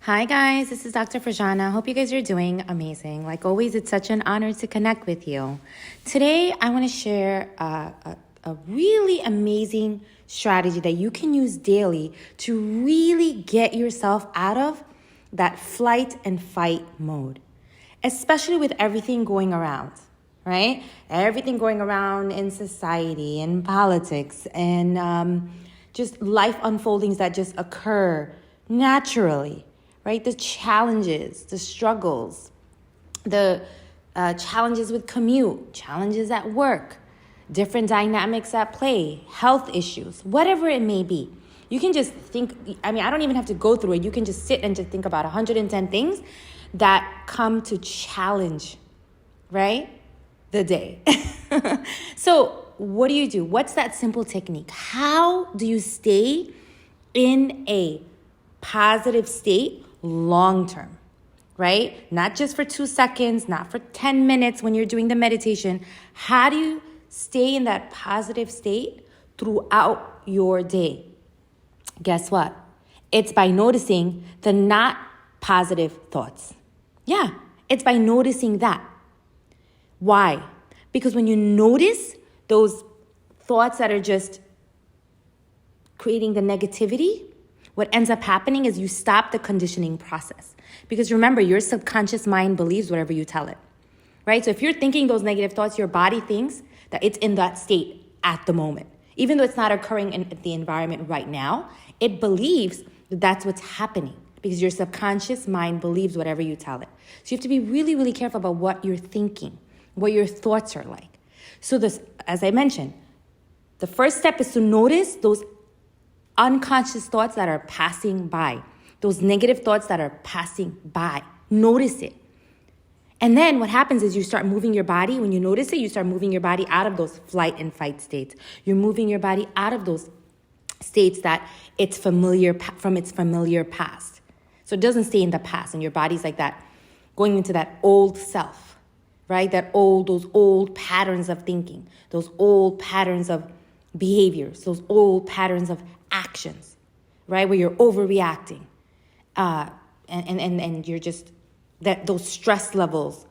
Hi guys, this is Dr. Frajana. Hope you guys are doing amazing. Like always, it's such an honor to connect with you. Today, I want to share a really amazing strategy that you can use daily to really get yourself out of that flight and fight mode, especially with everything going around, right? Everything going around in society and politics and just life unfoldings that just occur naturally. Right? The challenges, the struggles, the challenges with commute, challenges at work, different dynamics at play, health issues, whatever it may be. You can just think, I don't even have to go through it. You can just sit and just think about 110 things that come to challenge, right? The day. So what do? What's that simple technique? How do you stay in a positive state long term, right? Not just for 2 seconds, not for 10 minutes when you're doing the meditation. How do you stay in that positive state throughout your day? Guess what? It's by noticing the not positive thoughts. Yeah, it's by noticing that. Why? Because when you notice those thoughts that are just creating the negativity, what ends up happening is you stop the conditioning process. Because remember, your subconscious mind believes whatever you tell it, right? So if you're thinking those negative thoughts, your body thinks that it's in that state at the moment. Even though it's not occurring in the environment right now, it believes that that's what's happening because your subconscious mind believes whatever you tell it. So you have to be really, really careful about what you're thinking, what your thoughts are like. So this, as I mentioned, the first step is to notice those unconscious thoughts that are passing by, those negative thoughts that are passing by. Notice it. And then what happens is you start moving your body. When you notice it, you start moving your body out of those flight and fight states. You're moving your body out of those states that it's familiar from its familiar past. So it doesn't stay in the past, and your body's like that, going into that old self, right? Those old patterns of thinking, those old patterns of behaviors, those old patterns of actions, right? Where you're overreacting, and you're just that those stress levels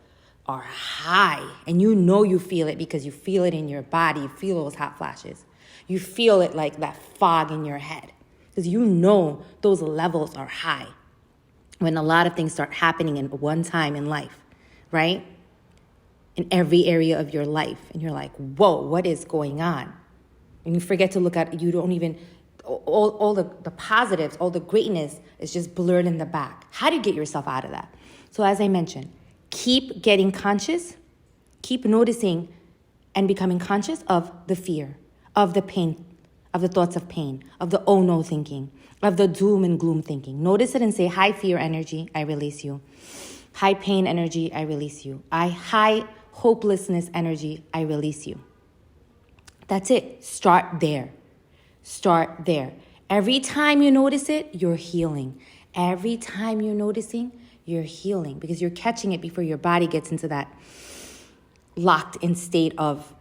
are high, and you feel it because you feel it in your body. You feel those hot flashes. You feel it like that fog in your head because those levels are high when a lot of things start happening in one time in life, right? In every area of your life, and you're like, whoa, what is going on? And you forget to look at, you don't even, all the positives, all the greatness is just blurred in the back. How do you get yourself out of that? So as I mentioned, keep getting conscious, keep noticing and becoming conscious of the fear, of the pain, of the thoughts of pain, of the oh no thinking, of the doom and gloom thinking. Notice it and say, high fear energy, I release you. High pain energy, I release you. High hopelessness energy, I release you. That's it. Start there. Start there. Every time you notice it, you're healing. Every time you're noticing, you're healing because you're catching it before your body gets into that locked in state of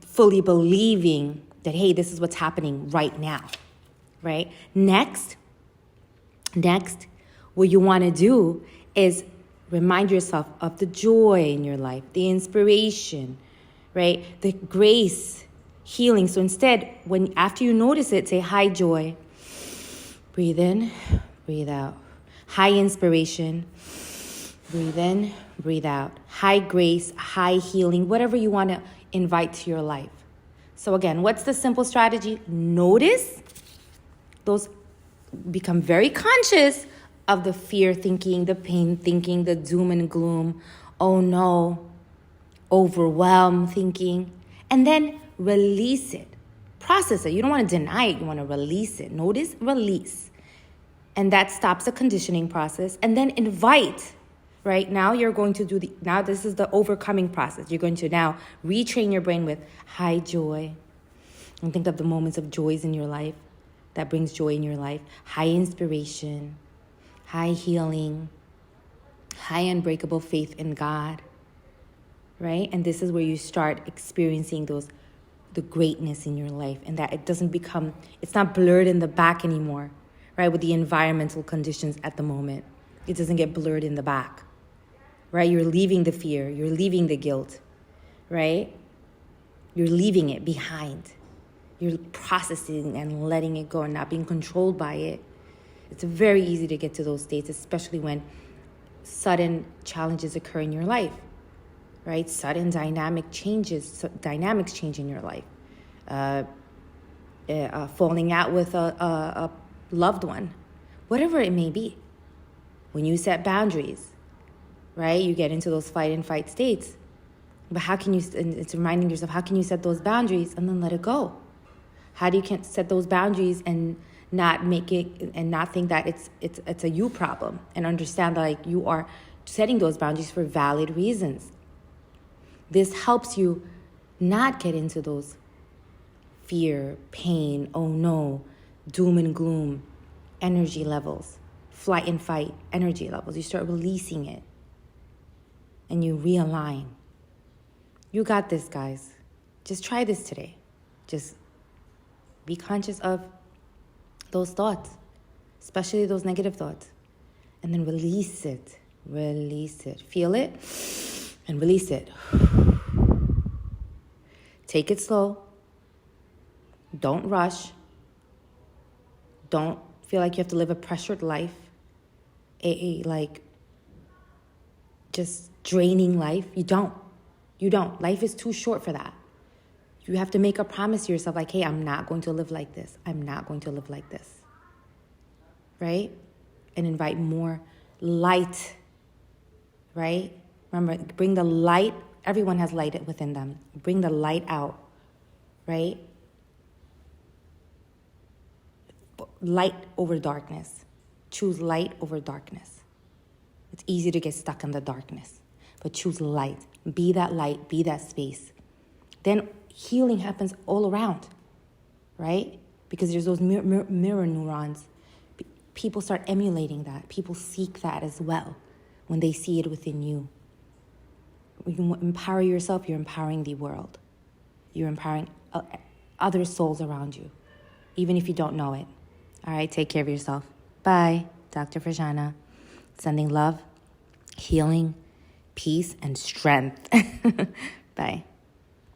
fully believing that, hey, this is what's happening right now, right? Next, what you want to do is remind yourself of the joy in your life, the inspiration, right? The grace, healing. So instead, after you notice it, say, hi, joy. Breathe in, breathe out. High inspiration. Breathe in, breathe out. High grace, high healing, whatever you want to invite to your life. So again, what's the simple strategy? Notice those, become very conscious of the fear thinking, the pain thinking, the doom and gloom, oh no, overwhelm thinking, and then release it. Process it. You don't want to deny it. You want to release it. Notice, release. And that stops the conditioning process. And then invite, right? Now you're going to now this is the overcoming process. You're going to now retrain your brain with high joy. And think of the moments of joys in your life that brings joy in your life. High inspiration, high healing, high unbreakable faith in God, right? And this is where you start experiencing the greatness in your life, and that it's not blurred in the back anymore, right? With the environmental conditions at the moment. It doesn't get blurred in the back, right? You're leaving the fear. You're leaving the guilt, right? You're leaving it behind. You're processing and letting it go and not being controlled by it. It's very easy to get to those states, especially when sudden challenges occur in your life, right? Sudden dynamics change in your life. Falling out with a loved one, whatever it may be. When you set boundaries, right? You get into those fight and fight states. But how can you, and it's reminding yourself, how can you set those boundaries and then let it go? How do you set those boundaries and not make it, and not think that it's a you problem, and understand that like you are setting those boundaries for valid reasons. This helps you not get into those fear, pain, oh no, doom and gloom energy levels, flight and fight energy levels. You start releasing it and you realign. You got this, guys. Just try this today. Just be conscious of those thoughts, especially those negative thoughts, and then release it. Release it. Feel it and release it. Take it slow. Don't rush. Don't feel like you have to live a pressured life, like just draining life. You don't. Life is too short for that. You have to make a promise to yourself like, hey, I'm not going to live like this. I'm not going to live like this. Right? And invite more light. Right? Remember, bring the light. Everyone has light within them. Bring the light out. Right? Light over darkness. Choose light over darkness. It's easy to get stuck in the darkness, but choose light. Be that light, be that space. Then healing happens all around, right? Because there's those mirror neurons. People start emulating that. People seek that as well when they see it within you. When you empower yourself, you're empowering the world. You're empowering other souls around you, even if you don't know it. All right, take care of yourself. Bye. Dr. Frajana, sending love, healing, peace, and strength. Bye.